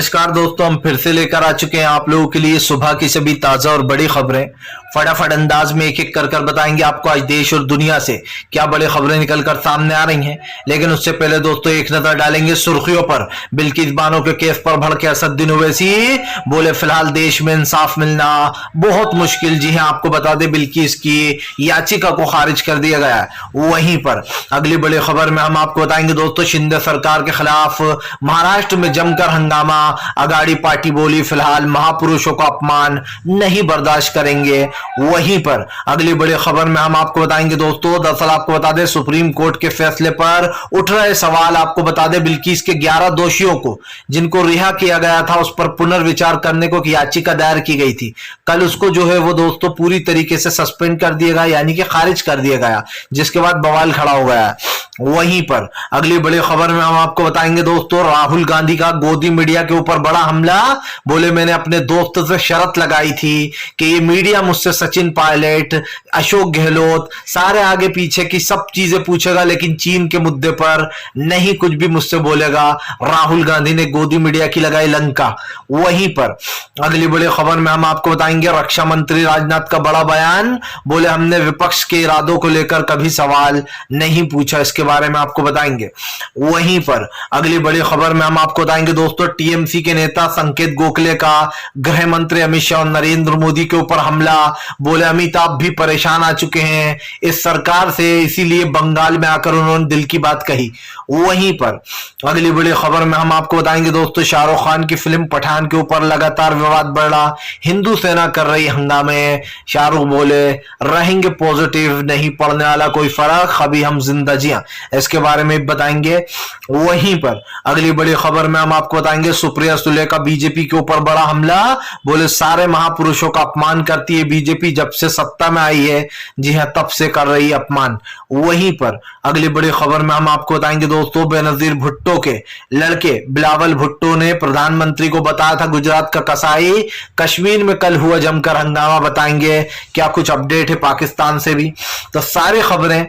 नमस्कार दोस्तों, हम फिर से लेकर आ चुके हैं आप लोगों के लिए सुबह की सभी ताजा और बड़ी खबरें। फटाफट अंदाज में एक एक कर बताएंगे आपको आज देश और दुनिया से क्या बड़ी खबरें निकलकर सामने आ रही हैं। लेकिन उससे पहले दोस्तों एक नजर डालेंगे सुर्खियों पर। बिल्किस बानो के केस पर भड़के असदुद्दीन ओवैसी, बोले फिलहाल देश में इंसाफ मिलना बहुत मुश्किल। जी हां, आपको बता दें बिल्किस की याचिका को खारिज कर दिया गया है। वहीं पर अगली बड़ी खबर में हम आपको बताएंगे दोस्तों, शिंदे सरकार के खिलाफ महाराष्ट्र में जमकर हंगामा। आघाड़ी पार्टी बोली फिलहाल महापुरुषों का अपमान नहीं बर्दाश्त करेंगे। वहीं पर अगली बड़ी खबर में हम आपको बताएंगे दोस्तों, दरअसल आपको बता दें सुप्रीम कोर्ट के फैसले पर उठ रहे सवाल। आपको बता दें बिल्किस के 11 दोषियों को जिनको रिहा किया गया था उस पर पुनर्विचार करने को याचिका दायर की गई थी। कल उसको जो है वो दोस्तों पूरी तरीके से सस्पेंड कर दिया गया, यानी कि खारिज कर दिया गया, जिसके बाद बवाल खड़ा हो गया। वहीं पर अगली बड़ी खबर में हम आपको बताएंगे दोस्तों, राहुल गांधी का गोदी मीडिया के ऊपर बड़ा हमला। बोले मैंने अपने दोस्त से शर्त लगाई थी कि ये मीडिया मुझसे सचिन पायलट, अशोक गहलोत, सारे आगे पीछे की सब चीजें पूछेगा, लेकिन चीन के मुद्दे पर नहीं कुछ भी मुझसे बोलेगा। राहुल गांधी ने गोदी मीडिया की लगाई लंका। वहीं पर अगली बड़ी खबर में हम आपको बताएंगे, रक्षा मंत्री राजनाथ का बड़ा बयान। बोले हमने विपक्ष के इरादों को लेकर कभी सवाल नहीं पूछा, इसके बारे में आपको बताएंगे। वहीं पर अगली बड़ी खबर में हम आपको बताएंगे दोस्तों, टीएमसी के नेता संकेत गोखले का गृह मंत्री अमित शाह और नरेंद्र मोदी के ऊपर हमला। बोले अमिताभ भी परेशान आ चुके हैं इस सरकार से, इसीलिए बंगाल में आकर उन्होंने दिल की बात कही। वहीं पर अगली बड़ी खबर में हम आपको बताएंगे दोस्तों, शाहरुख खान की फिल्म पठान के ऊपर लगातार विवाद बढ़ रहा। हिंदू सेना कर रही हंगामे। शाहरुख बोले रहेंगे पॉजिटिव, नहीं पड़ने वाला कोई फर्क, अभी हम जिंदा जिया, इसके बारे में बताएंगे। वहीं पर अगली बड़ी खबर में हम आपको बताएंगे, सुप्रिया सुले का बीजेपी के ऊपर बड़ा हमला। बोले सारे महापुरुषों का अपमान करती है बीजेपी, जब से सत्ता में आई है, जी हां तब से कर रही है अपमान। वहीं पर अगली बड़ी खबर में हम आपको बताएंगे दोस्तों, बेनजीर भुट्टो के लड़के बिलावल भुट्टो ने प्रधानमंत्री को बताया था गुजरात का कसाई। कश्मीर में कल हुआ जमकर हंगामा, बताएंगे क्या कुछ अपडेट है पाकिस्तान से भी। तो सारी खबरें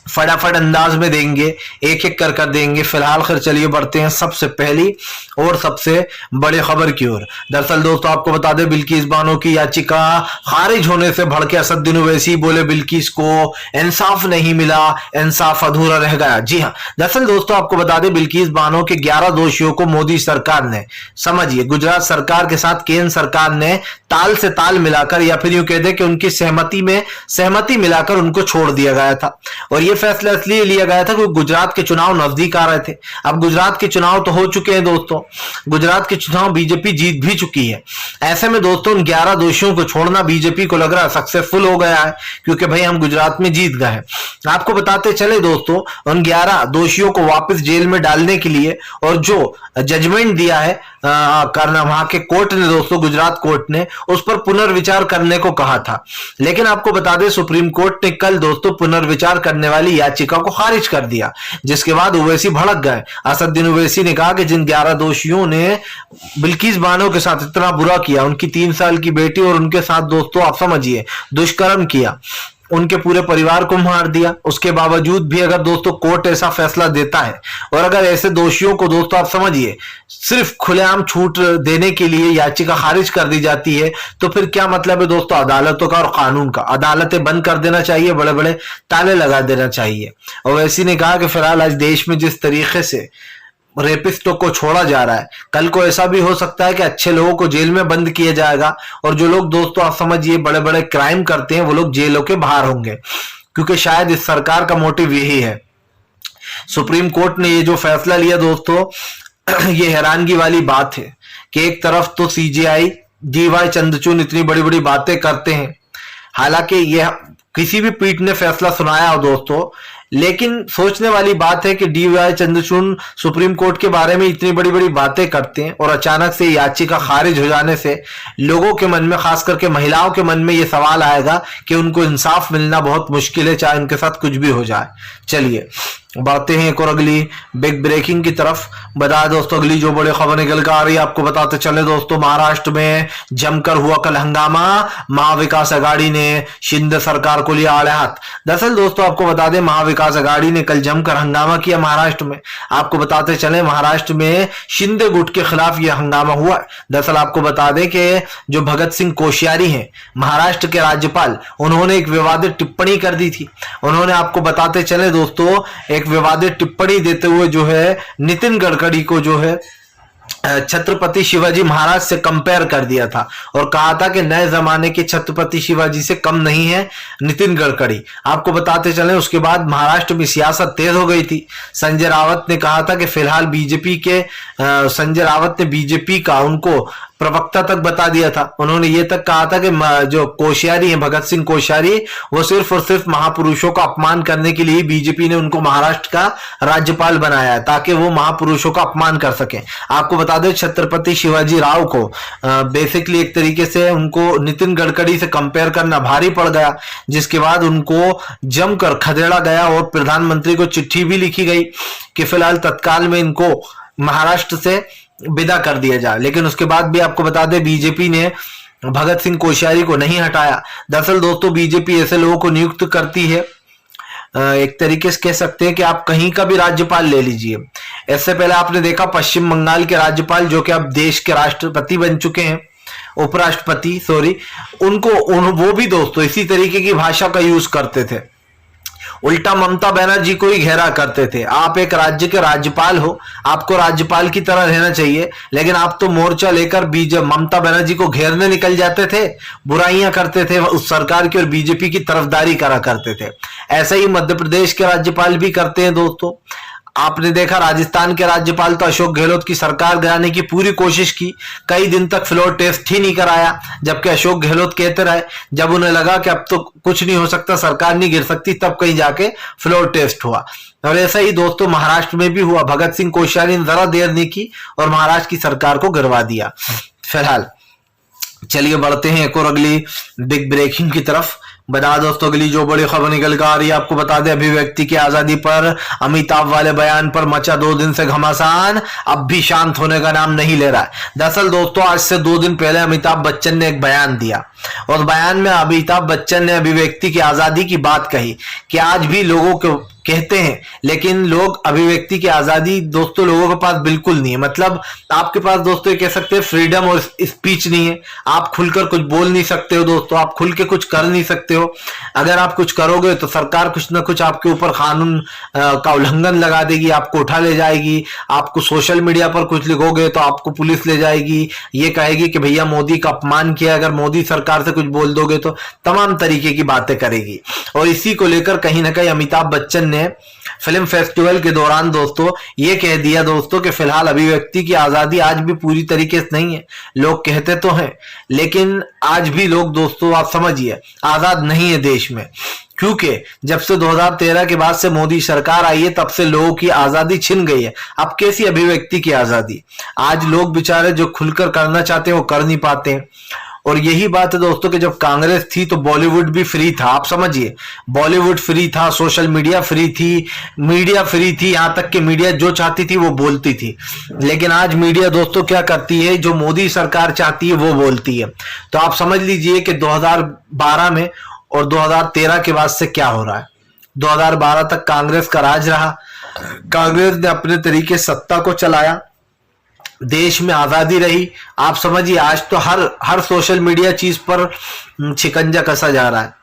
फटाफट अंदाज में देंगे, एक एक कर देंगे। फिलहाल खैर चलिए बढ़ते हैं सबसे पहली और सबसे बड़ी खबर की ओर। दरअसल दोस्तों आपको बता दें, बिल्किस बानो की याचिका खारिज होने से भड़के असदुद्दीन ओवैसी। बोले बिल्किस को इंसाफ नहीं मिला, इंसाफ अधूरा रह गया। जी हां, दरअसल दोस्तों आपको बता दें बिल्किस बानो के 11 दोषियों को मोदी सरकार ने, समझिए गुजरात सरकार के साथ केंद्र सरकार ने ताल से ताल मिलाकर, या फिर यूं कह दे कि उनकी सहमति मिलाकर उनको छोड़ दिया गया था। और ये फैसला इसलिए लिया गया था क्योंकि गुजरात के चुनाव नजदीक आ रहे थे। अब गुजरात के चुनाव तो हो चुके हैं दोस्तों, गुजरात के चुनाव बीजेपी जीत भी चुकी है। ऐसे में दोस्तों उन 11 दोषियों को छोड़ना बीजेपी को लग रहा है सक्सेसफुल हो गया है, क्योंकि भाई हम गुजरात में जीत गए हैं। आपको बताते चले दोस्तों, उन 11 दोषियों को वापस जेल में डालने के लिए और जो जजमेंट दिया है करना वहां के कोर्ट ने दोस्तों, गुजरात कोर्ट ने उस पर पुनर्विचार करने को कहा था। लेकिन आपको बता दें सुप्रीम कोर्ट ने कल दोस्तों पुनर्विचार करने वाली याचिका को खारिज कर दिया, जिसके बाद ओवैसी भड़क गए। असदुद्दीन ओवैसी ने कहा कि जिन 11 दोषियों ने बिल्किस बानो के साथ इतना बुरा किया, उनकी 3 साल की बेटी और उनके साथ दोस्तों आप समझिए दुष्कर्म किया, उनके पूरे परिवार को मार दिया, उसके बावजूद भी अगर दोस्तों कोर्ट ऐसा फैसला देता है और अगर ऐसे दोषियों को दोस्तों आप समझिए सिर्फ खुलेआम छूट देने के लिए याचिका खारिज कर दी जाती है, तो फिर क्या मतलब है दोस्तों अदालतों का और कानून का। अदालतें बंद कर देना चाहिए, बड़े बड़े ताले लगा देना चाहिए। ओवैसी ने कहा कि फिलहाल आज देश में जिस तरीके से रेपिस्टों को छोड़ा जा रहा है, कल को ऐसा भी हो सकता है कि अच्छे लोगों को जेल में बंद किया जाएगा और जो लोग दोस्तों आप समझिए बड़े बड़े क्राइम करते हैं वो लोग जेलों के बाहर होंगे, क्योंकि शायद इस सरकार का मोटिव यही है। सुप्रीम कोर्ट ने ये जो फैसला लिया दोस्तों, ये हैरानगी वाली बात है कि एक तरफ तो सीजेआई डीवाई चंद्रचूड़ इतनी बड़ी बड़ी बातें करते हैं, हालांकि यह किसी भी पीठ ने फैसला सुनाया हो दोस्तों, लेकिन सोचने वाली बात है कि डीवाई चंद्रचूड़ सुप्रीम कोर्ट के बारे में इतनी बड़ी बड़ी बातें करते हैं और अचानक से याचिका खारिज हो जाने से लोगों के मन में, खास करके महिलाओं के मन में यह सवाल आएगा कि उनको इंसाफ मिलना बहुत मुश्किल है, चाहे उनके साथ कुछ भी हो जाए। चलिए बढ़ते हैं एक और अगली बिग ब्रेकिंग की तरफ। बताया दोस्तों अगली जो बड़ी खबर निकल कर आ रही है, आपको बताते चले दोस्तों, महाराष्ट्र में जमकर हुआ कल हंगामा, महाविकास आघाड़ी ने शिंदे सरकार को लिया आड़े हाथ। दरअसल दोस्तों आपको बता दें, महाविकास आघाड़ी ने कल जमकर हंगामा किया महाराष्ट्र में। आपको बताते चले महाराष्ट्र में शिंदे गुट के खिलाफ यह हंगामा हुआ। दरअसल आपको बता दें कि जो भगत सिंह कोश्यारी हैं महाराष्ट्र के राज्यपाल, उन्होंने एक विवादित टिप्पणी कर दी थी। उन्होंने आपको बताते चले दोस्तों एक विवादित टिप्पणी देते हुए जो है नितिन गडकरी को जो है छत्रपति शिवाजी महाराज से कंपेयर कर दिया था और कहा था कि नए जमाने के छत्रपति शिवाजी से कम नहीं है नितिन गडकरी। आपको बताते चले उसके बाद महाराष्ट्र में सियासत तेज हो गई थी। संजय रावत ने कहा था कि फिलहाल संजय रावत ने बीजेपी का उनको प्रवक्ता तक बता दिया था। उन्होंने ये तक कहा था कि जो कोश्यारी है भगत सिंह कोश्यारी, वो सिर्फ और सिर्फ महापुरुषों का अपमान करने के लिए बीजेपी ने उनको महाराष्ट्र का राज्यपाल बनाया है ताकि वो महापुरुषों का अपमान कर सके। आपको बता दें छत्रपति शिवाजी राव को बेसिकली एक तरीके से उनको नितिन गडकरी से कंपेयर करना भारी पड़ गया, जिसके बाद उनको जमकर खदेड़ा गया और प्रधानमंत्री को चिट्ठी भी लिखी गई कि फिलहाल तत्काल में इनको महाराष्ट्र से विदा कर दिया जाए। लेकिन उसके बाद भी आपको बता दें बीजेपी ने भगत सिंह कोश्यारी को नहीं हटाया। दरअसल दोस्तों बीजेपी ऐसे लोगों को नियुक्त करती है, एक तरीके से कह सकते हैं कि आप कहीं का भी राज्यपाल ले लीजिए। इससे पहले आपने देखा पश्चिम बंगाल के राज्यपाल जो कि अब देश के राष्ट्रपति बन चुके हैं, उपराष्ट्रपति सॉरी, वो भी दोस्तों इसी तरीके की भाषा का यूज करते थे, उल्टा ममता बनर्जी को ही घेरा करते थे। आप एक राज्य के राज्यपाल हो, आपको राज्यपाल की तरह रहना चाहिए, लेकिन आप तो मोर्चा लेकर ममता बनर्जी को घेरने निकल जाते थे, बुराइयां करते थे उस सरकार की और बीजेपी की तरफदारी करा करते थे। ऐसा ही मध्य प्रदेश के राज्यपाल भी करते हैं दोस्तों। आपने देखा राजस्थान के राज्यपाल तो अशोक गहलोत की सरकार गिराने की पूरी कोशिश की, कई दिन तक फ्लोर टेस्ट ही नहीं कराया, जबकि अशोक गहलोत कहते रहे, जब उन्हें लगा कि अब तो कुछ नहीं हो सकता, सरकार नहीं गिर सकती, तब कहीं जाके फ्लोर टेस्ट हुआ। और ऐसा ही दोस्तों महाराष्ट्र में भी हुआ। भगत सिंह कोश्यारी ने जरा देर नहीं की और महाराष्ट्र की सरकार को गिरवा दिया। फिलहाल चलिए बढ़ते हैं एक और अगली बिग ब्रेकिंग की तरफ। बता दोस्तों अगली जो बड़ी खबर निकल कर आ रही है, आपको बता दें अभिव्यक्ति की आजादी पर अमिताभ वाले बयान पर मचा 2 दिन से घमासान, अब भी शांत होने का नाम नहीं ले रहा है। दरअसल दोस्तों आज से 2 दिन पहले अमिताभ बच्चन ने एक बयान दिया और बयान में अमिताभ बच्चन ने अभिव्यक्ति की आजादी की बात कही कि आज भी लोगों को कहते हैं, लेकिन लोग अभिव्यक्ति की आजादी दोस्तों लोगों के पास बिल्कुल नहीं है। मतलब आपके पास दोस्तों ये कह सकते हैं फ्रीडम और स्पीच नहीं है, आप खुलकर कुछ बोल नहीं सकते हो दोस्तों, आप खुल के कुछ कर नहीं सकते हो। अगर आप कुछ करोगे तो सरकार कुछ ना कुछ आपके ऊपर कानून का उल्लंघन लगा देगी, आपको उठा ले जाएगी। आपको सोशल मीडिया पर कुछ लिखोगे तो आपको पुलिस ले जाएगी, ये कहेगी कि भैया मोदी का अपमान किया। अगर मोदी सरकार से कुछ बोल दोगे तो तमाम तरीके की बातें करेगी। और इसी को लेकर कहीं ना कहीं अमिताभ बच्चन ने फिल्म फेस्टिवल के दौरान दोस्तों ये कह दिया दोस्तों कि फिलहाल अभिव्यक्ति की आजादी आज भी पूरी तरीके से नहीं है। लोग कहते तो हैं, लेकिन आज भी लोग दोस्तों आप समझिए आजाद नहीं है देश में, क्योंकि जब से 2013 के बाद से मोदी सरकार आई है तब से लोगों की आजादी छिन गई है। अब कैसी अभिव्यक्ति की आजादी? आज लोग बेचारे जो खुलकर करना चाहते हैं वो कर नहीं पाते हैं। और यही बात है दोस्तों कि जब कांग्रेस थी तो बॉलीवुड भी फ्री था, आप समझिए बॉलीवुड फ्री था, सोशल मीडिया फ्री थी, मीडिया फ्री थी, यहां तक कि मीडिया जो चाहती थी वो बोलती थी। लेकिन आज मीडिया दोस्तों क्या करती है, जो मोदी सरकार चाहती है वो बोलती है। तो आप समझ लीजिए कि 2012 में और 2013 के बाद से क्या हो रहा है। 2012 तक कांग्रेस का राज रहा, कांग्रेस ने अपने तरीके सत्ता को चलाया, देश में आजादी रही। आप समझिए आज तो हर सोशल मीडिया चीज पर शिकंजा कसा जा रहा है।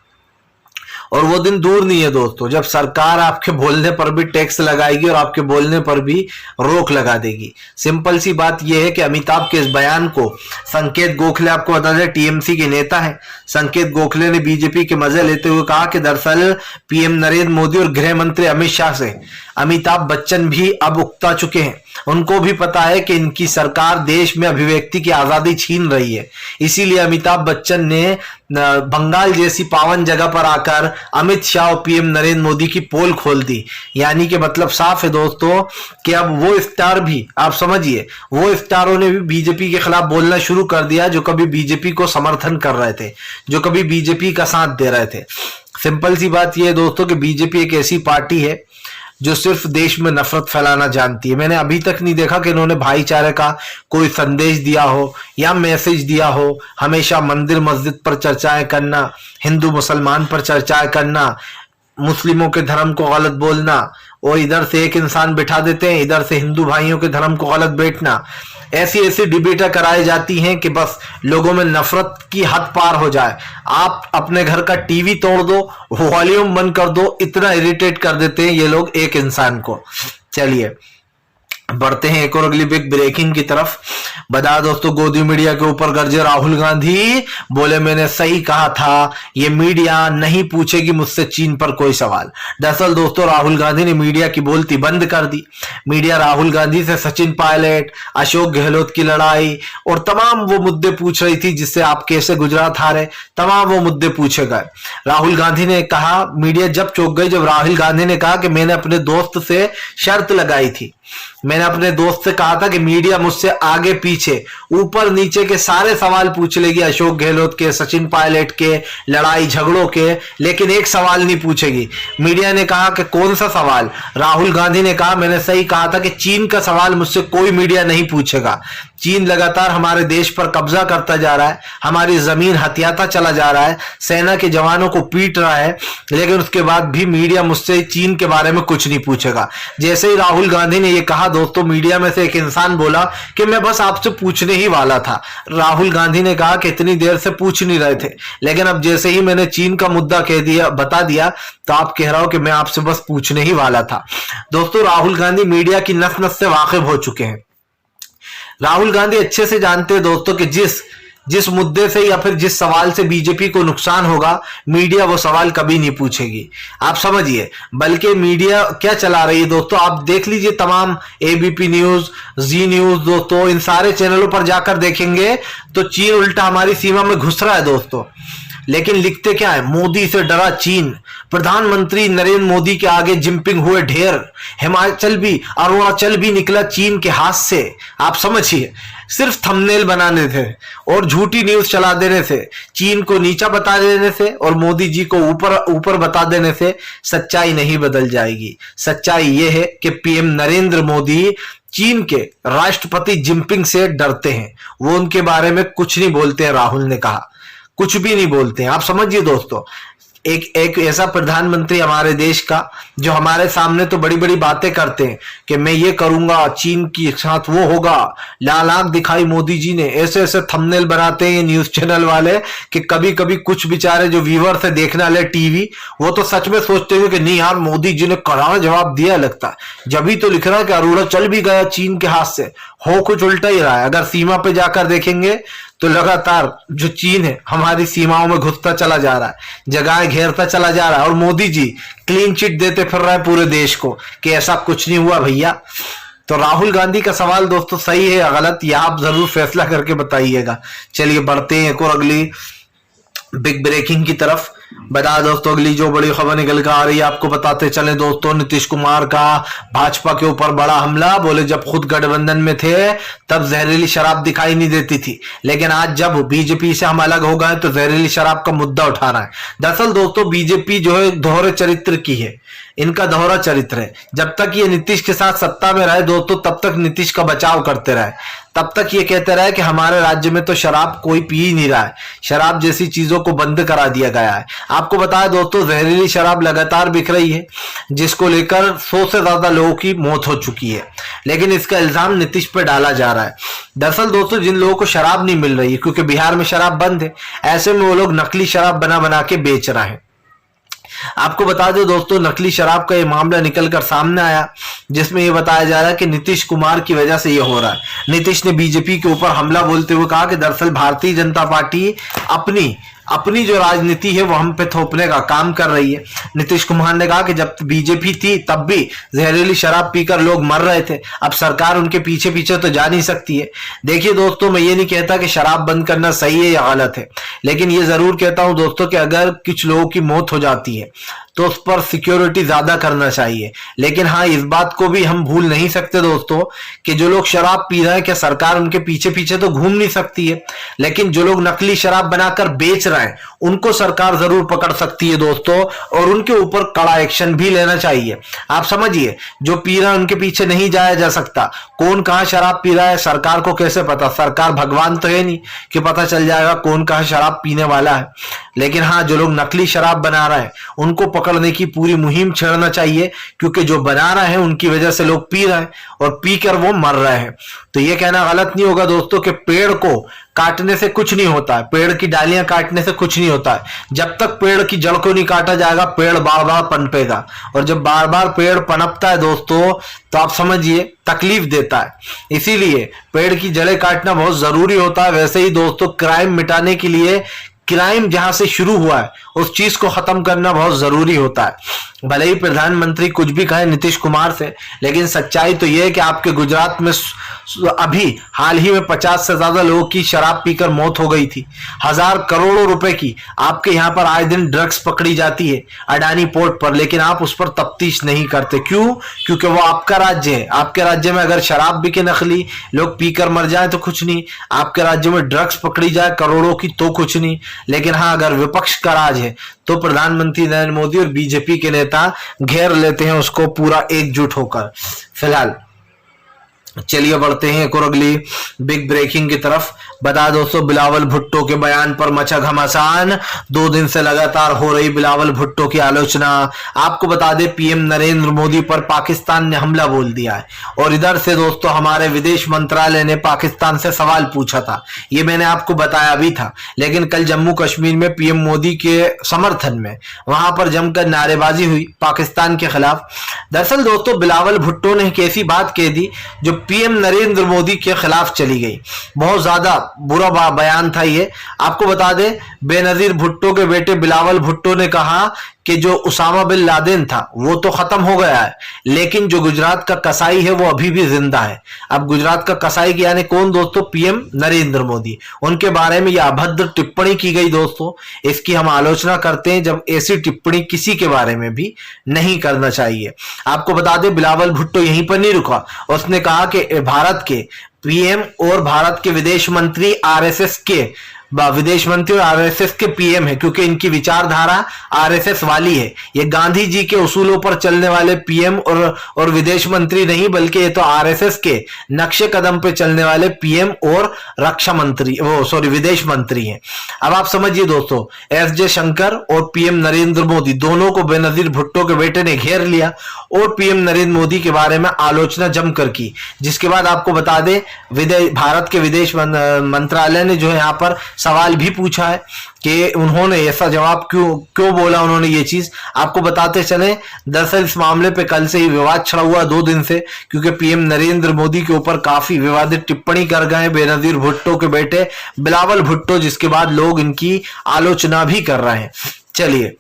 और वो दिन दूर नहीं है दोस्तों जब सरकार आपके बोलने पर भी टैक्स लगाएगी और आपके बोलने पर भी रोक लगा देगी। सिंपल सी बात यह है कि अमिताभ के इस बयान को संकेत गोखले, आपको बता दें टीएमसी के नेता हैं, संकेत गोखले ने बीजेपी के मजे लेते हुए कहा कि दरअसल पीएम नरेंद्र मोदी और गृह मंत्री अमित शाह से अमिताभ बच्चन भी अब उकता चुके हैं। उनको भी पता है कि इनकी सरकार देश में अभिव्यक्ति की आजादी छीन रही है। इसीलिए अमिताभ बच्चन ने बंगाल जैसी पावन जगह पर आकर अमित शाह और पीएम नरेंद्र मोदी की पोल खोल दी। यानी कि मतलब साफ है दोस्तों कि अब वो स्टार भी, आप समझिए वो स्टारों ने भी बीजेपी के खिलाफ बोलना शुरू कर दिया जो कभी बीजेपी को समर्थन कर रहे थे, जो कभी बीजेपी का साथ दे रहे थे। सिंपल सी बात यह है दोस्तों कि बीजेपी एक ऐसी पार्टी है जो सिर्फ देश में नफरत फैलाना जानती है। मैंने अभी तक नहीं देखा कि इन्होंने भाईचारे का कोई संदेश दिया हो या मैसेज दिया हो। हमेशा मंदिर मस्जिद पर चर्चाएं करना, हिंदू मुसलमान पर चर्चाएं करना, मुस्लिमों के धर्म को गलत बोलना, और इधर से एक इंसान बिठा देते हैं, इधर से हिंदू भाइयों के धर्म को गलत बैठना। ऐसी ऐसी डिबेटें कराई जाती हैं कि बस लोगों में नफरत की हद पार हो जाए। आप अपने घर का टीवी तोड़ दो, वॉल्यूम बंद कर दो, इतना इरिटेट कर देते हैं ये लोग एक इंसान को। चलिए बढ़ते हैं एक और अगली बिग ब्रेकिंग की तरफ। बता दोस्तों, गोदी मीडिया के ऊपर गरजे राहुल गांधी, बोले मैंने सही कहा था, ये मीडिया नहीं पूछेगी मुझसे चीन पर कोई सवाल। दरअसल दोस्तों, राहुल गांधी ने मीडिया की बोलती बंद कर दी। मीडिया राहुल गांधी से सचिन पायलट, अशोक गहलोत की लड़ाई और तमाम वो मुद्दे पूछ रही थी जिससे आप कैसे गुजरात हारे, तमाम वो मुद्दे पूछे गए। राहुल गांधी ने कहा, मीडिया जब चौंक गई जब राहुल गांधी ने कहा कि मैंने अपने दोस्त से शर्त लगाई थी, मैंने अपने दोस्त से कहा था कि मीडिया मुझसे आगे पीछे ऊपर नीचे के सारे सवाल पूछ लेगी, अशोक गहलोत के, सचिन पायलट के, लड़ाई झगड़ों के, लेकिन एक सवाल नहीं पूछेगी। मीडिया ने कहा कि कौन सा सवाल? राहुल गांधी ने कहा मैंने सही कहा था कि चीन का सवाल मुझसे कोई मीडिया नहीं पूछेगा। चीन लगातार हमारे देश पर कब्जा करता जा रहा है, हमारी जमीन हथियाता चला जा रहा है, सेना के जवानों को पीट रहा है, लेकिन उसके बाद भी मीडिया मुझसे चीन के बारे में कुछ नहीं पूछेगा। जैसे ही राहुल गांधी ने ये कहा दोस्तों, मीडिया में से एक इंसान बोला कि मैं बस आपसे पूछने ही वाला था। राहुल गांधी ने कहा कि इतनी देर से पूछ नहीं रहे थे, लेकिन अब जैसे ही मैंने चीन का मुद्दा कह दिया, बता दिया, तो आप कह रहा हो कि मैं आपसे बस पूछने ही वाला था। दोस्तों, राहुल गांधी मीडिया की नस नस से वाकिफ हो चुके हैं। राहुल गांधी अच्छे से जानते हैं दोस्तों कि जिस मुद्दे से या फिर जिस सवाल से बीजेपी को नुकसान होगा, मीडिया वो सवाल कभी नहीं पूछेगी। आप समझिए, बल्कि मीडिया क्या चला रही है दोस्तों, आप देख लीजिए तमाम एबीपी न्यूज, जी न्यूज दोस्तों, इन सारे चैनलों पर जाकर देखेंगे तो चीन उल्टा हमारी सीमा में घुस रहा है दोस्तों। लेकिन लिखते क्या है? मोदी से डरा चीन, प्रधानमंत्री नरेंद्र मोदी के आगे जिनपिंग हुए ढेर, अरुणाचल भी निकला चीन के हाथ से। आप समझिए, सिर्फ थंबनेल बनाने थे और झूठी न्यूज चला देने से, चीन को नीचा बता देने से और मोदी जी को ऊपर बता देने से सच्चाई नहीं बदल जाएगी। सच्चाई यह है कि पीएम नरेंद्र मोदी चीन के राष्ट्रपति जिनपिंग से डरते हैं, वो उनके बारे में कुछ नहीं बोलते हैं। राहुल ने कहा कुछ भी नहीं बोलते हैं। आप समझिए दोस्तों, एक ऐसा प्रधानमंत्री हमारे देश का जो हमारे सामने तो बड़ी बड़ी बातें करते हैं कि मैं ये करूंगा, चीन के साथ वो होगा, लाल आंख दिखाई मोदी जी ने, ऐसे ऐसे थंबनेल बनाते हैं ये न्यूज चैनल वाले कि कभी कभी कुछ बेचारे जो व्यूअर से देखने वाले टीवी, वो तो सच में सोचते हुए कि नहीं यार, मोदी जी ने कड़ा जवाब दिया लगता है। जब ही तो लिख रहा है कि अरुणाचल भी गया चीन के हाथ से, हो कुछ उल्टा ही रहा है। अगर सीमा पे जाकर देखेंगे तो लगातार जो चीन है हमारी सीमाओं में घुसता चला जा रहा है, जगह घेरता चला जा रहा है, और मोदी जी क्लीन चिट देते फिर रहा है पूरे देश को कि ऐसा कुछ नहीं हुआ भैया। तो राहुल गांधी का सवाल दोस्तों सही है या गलत, यह आप जरूर फैसला करके बताइएगा। चलिए बढ़ते हैं एक और अगली बिग ब्रेकिंग की तरफ। बता दोस्तों, अगली जो बड़ी खबर निकल कर आ रही है आपको बताते चले दोस्तों। नीतीश कुमार का भाजपा के ऊपर बड़ा हमला। बोले जब खुद गठबंधन में थे तब जहरीली शराब दिखाई नहीं देती थी, लेकिन आज जब बीजेपी से हम अलग हो गए तो जहरीली शराब का मुद्दा उठा रहा है। दरअसल दोस्तों, बीजेपी जो है दोहरे चरित्र की है, इनका दोहरा चरित्र है। जब तक ये नीतीश के साथ सत्ता में रहे दोस्तों, तब तक नीतीश का बचाव करते रहे, तब तक ये कहते रहे कि हमारे राज्य में तो शराब कोई पी ही नहीं रहा है, शराब जैसी चीजों को बंद करा दिया गया है। आपको बताया दोस्तों, जहरीली शराब लगातार बिक रही है, जिसको लेकर 100 से ज्यादा लोगों की मौत हो चुकी है, लेकिन इसका इल्जाम नीतीश पे डाला जा रहा है। दरअसल दोस्तों, जिन लोगों को शराब नहीं मिल रही है, क्योंकि बिहार में शराब बंद है, ऐसे में वो लोग नकली शराब बना बना के बेच रहे हैं। आपको बता दें दोस्तों, नकली शराब का ये मामला निकलकर सामने आया, जिसमें ये बताया जा रहा है कि नीतीश कुमार की वजह से ये हो रहा है। नीतीश ने बीजेपी के ऊपर हमला बोलते हुए कहा कि दरअसल भारतीय जनता पार्टी अपनी जो राजनीति है वो हम पे थोपने का काम कर रही है। नीतीश कुमार ने कहा कि जब बीजेपी थी तब भी जहरीली शराब पीकर लोग मर रहे थे, अब सरकार उनके पीछे पीछे तो जा नहीं सकती है। देखिए दोस्तों, मैं ये नहीं कहता कि शराब बंद करना सही है या गलत है, लेकिन ये जरूर कहता हूं दोस्तों कि अगर कुछ लोगों की मौत हो जाती है तो उस पर सिक्योरिटी ज्यादा करना चाहिए। लेकिन हाँ, इस बात को भी हम भूल नहीं सकते दोस्तों कि जो लोग शराब पी रहे हैं, क्या सरकार उनके पीछे पीछे तो घूम नहीं सकती है, लेकिन जो लोग नकली शराब बनाकर बेच रहे हैं उनको सरकार जरूर पकड़ सकती है दोस्तों, और उनके ऊपर कड़ा एक्शन भी लेना चाहिए। आप समझिए, जो पी रहा है उनके पीछे नहीं जाया जा सकता। कौन कहां शराब पी रहा है सरकार को कैसे पता? सरकार भगवान तो है नहीं कि पता चल जाएगा कौन कहां शराब पीने वाला है। लेकिन हाँ, जो लोग नकली शराब बना रहे हैं उनको पकड़ने की पूरी मुहिम छेड़ना चाहिए, क्योंकि जो बना रहे हैं उनकी वजह से लोग पी रहे हैं और पीकर वो मर रहे हैं। तो ये कहना गलत नहीं होगा दोस्तों कि पेड़ को काटने से कुछ नहीं होता है, पेड़ की डालियां काटने से कुछ नहीं होता है। जब तक पेड़ की जड़ को नहीं काटा जाएगा पेड़ बार बार पनपेगा, और जब बार बार पेड़ पनपता है दोस्तों तो आप समझिए तकलीफ देता है। इसीलिए पेड़ की जड़ें काटना बहुत जरूरी होता है। वैसे ही दोस्तों, क्राइम मिटाने के लिए, क्राइम जहां से शुरू हुआ है उस चीज को खत्म करना बहुत जरूरी होता है। भले ही प्रधानमंत्री कुछ भी कहे नीतीश कुमार से, लेकिन सच्चाई तो यह है कि आपके गुजरात में अभी हाल ही में 50 से ज्यादा लोगों की शराब पीकर मौत हो गई थी। हजार करोड़ों रुपए की आपके यहां पर आए दिन ड्रग्स पकड़ी जाती है अडानी पोर्ट पर, लेकिन आप उस पर तफ्तीश नहीं करते। क्यों? क्योंकि वो आपका राज्य है। आपके राज्य में अगर शराब बिके नकली, लोग पीकर मर जाए तो कुछ नहीं, आपके राज्य में ड्रग्स पकड़ी जाए करोड़ों की तो कुछ नहीं। लेकिन हाँ, अगर विपक्ष का राज है तो प्रधानमंत्री नरेंद्र मोदी और बीजेपी के नेता घेर लेते हैं उसको पूरा एकजुट होकर। फिलहाल चलिए बढ़ते हैं एक और अगली बिग ब्रेकिंग की तरफ। बता दोस्तों, बिलावल भुट्टो के बयान पर मचा घमासान। 2 दिन से लगातार हो रही बिलावल भुट्टो की आलोचना। आपको बता दें, पीएम नरेंद्र मोदी पर पाकिस्तान ने हमला बोल दिया है, और इधर से दोस्तों हमारे विदेश मंत्रालय ने पाकिस्तान से सवाल पूछा था। ये मैंने आपको बताया भी था। लेकिन कल जम्मू कश्मीर में पीएम मोदी के समर्थन में वहां पर जमकर नारेबाजी हुई पाकिस्तान के खिलाफ। दरअसल दोस्तों, बिलावल भुट्टो ने एक ऐसी बात कह दी जो पीएम नरेंद्र मोदी के खिलाफ चली गई। बहुत ज्यादा बुरा बयान था ये। आपको बता दें, बेनजीर भुट्टो के बेटे बिलावल भुट्टो ने कहा कि जो उसामा बिन लादेन था वो तो खत्म हो गया है, लेकिन जो गुजरात का कसाई है वो अभी भी जिंदा है। अब गुजरात का कसाई यानी कौन दोस्तों? पीएम नरेंद्र मोदी। उनके बारे में यह अभद्र टिप्पणी की गई दोस्तों। इसकी हम आलोचना करते हैं, जब ऐसी टिप्पणी किसी के बारे में भी नहीं करना चाहिए। आपको बता दें, बिलावल भुट्टो यहीं पर नहीं रुका। उसने कहा कि भारत के पीएम और भारत के विदेश मंत्री आरएसएस के विदेश मंत्री और आरएसएस के पीएम है, क्योंकि इनकी विचारधारा आरएसएस वाली है। ये गांधी जी के उसूलों पर चलने वाले पीएम और विदेश मंत्री नहीं, बल्कि ये तो आरएसएस के नक्शे कदम पे चलने वाले पीएम और रक्षा मंत्री, विदेश मंत्री हैं। अब आप समझिए दोस्तों, एस जयशंकर और पीएम नरेंद्र मोदी दोनों को बेनजीर भुट्टो के बेटे ने घेर लिया और पीएम नरेंद्र मोदी के बारे में आलोचना जमकर की। जिसके बाद आपको बता दें, भारत के विदेश मंत्रालय ने जो है यहाँ पर सवाल भी पूछा है कि उन्होंने ऐसा जवाब क्यों बोला उन्होंने ये चीज। आपको बताते चले, दरअसल इस मामले पे कल से ही विवाद छिड़ा हुआ 2 दिन से, क्योंकि पीएम नरेंद्र मोदी के ऊपर काफी विवादित टिप्पणी कर गए बेनजीर भुट्टो के बेटे बिलावल भुट्टो, जिसके बाद लोग इनकी आलोचना भी कर रहे हैं। चलिए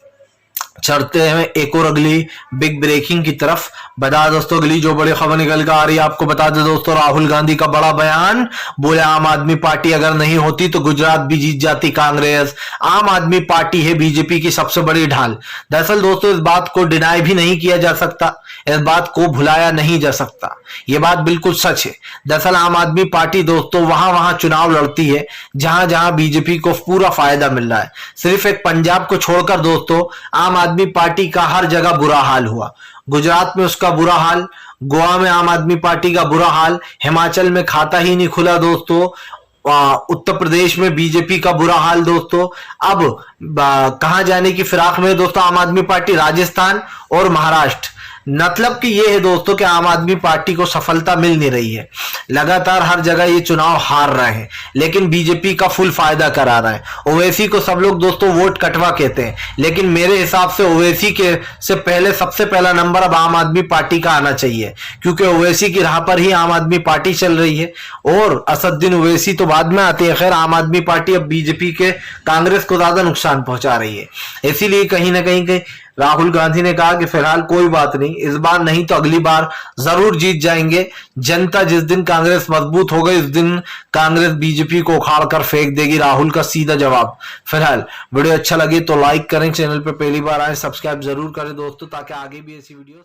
चढ़ते हैं एक और अगली बिग ब्रेकिंग की तरफ। बता दोस्तों, अगली जो बड़ी खबर निकल कर आ रही है, आपको बता दे दोस्तों, राहुल गांधी का बड़ा बयान। बोले आम आदमी पार्टी अगर नहीं होती तो गुजरात भी जीत जाती कांग्रेस। आम आदमी पार्टी है बीजेपी की सबसे बड़ी ढाल। दरअसल दोस्तों, इस बात को डिनाई भी नहीं किया जा सकता, इस बात को भुलाया नहीं जा सकता। यह बात बिल्कुल सच है। दरअसल आम आदमी पार्टी दोस्तों वहां चुनाव लड़ती है जहां जहां बीजेपी को पूरा फायदा मिल रहा है। सिर्फ एक पंजाब को छोड़कर दोस्तों आम आदमी पार्टी का हर जगह बुरा हाल हुआ। गुजरात में उसका बुरा हाल, गोवा में आम आदमी पार्टी का बुरा हाल, हिमाचल में खाता ही नहीं खुला दोस्तों, उत्तर प्रदेश में बीजेपी का बुरा हाल दोस्तों। अब कहां जाने की फिराक में दोस्तों आम आदमी पार्टी? राजस्थान और महाराष्ट्र। मतलब कि ये है दोस्तों कि आम आदमी पार्टी को सफलता मिल नहीं रही है। लगातार हर जगह ये चुनाव हार रहे हैं, लेकिन बीजेपी का फुल फायदा करा रहा है। ओवैसी को सब लोग दोस्तों वोट कटवा कहते हैं, लेकिन मेरे हिसाब से ओवैसी के से पहले सबसे पहला नंबर अब आम आदमी पार्टी का आना चाहिए, क्योंकि ओवैसी की राह पर ही आम आदमी पार्टी चल रही है और असदुद्दीन ओवैसी तो बाद में आते हैं। खैर, आम आदमी पार्टी अब बीजेपी के कांग्रेस को ज्यादा नुकसान पहुंचा रही है। इसीलिए कहीं ना कहीं राहुल गांधी ने कहा कि फिलहाल कोई बात नहीं, नहीं, इस बार नहीं तो अगली बार जरूर जीत जाएंगे। जनता जिस दिन कांग्रेस मजबूत हो गई उस दिन कांग्रेस बीजेपी को उखाड़ कर फेंक देगी। राहुल का सीधा जवाब। फिलहाल वीडियो अच्छा लगे तो लाइक करें, चैनल पर पहली बार आए सब्सक्राइब जरूर करें दोस्तों, ताकि आगे भी ऐसी वीडियो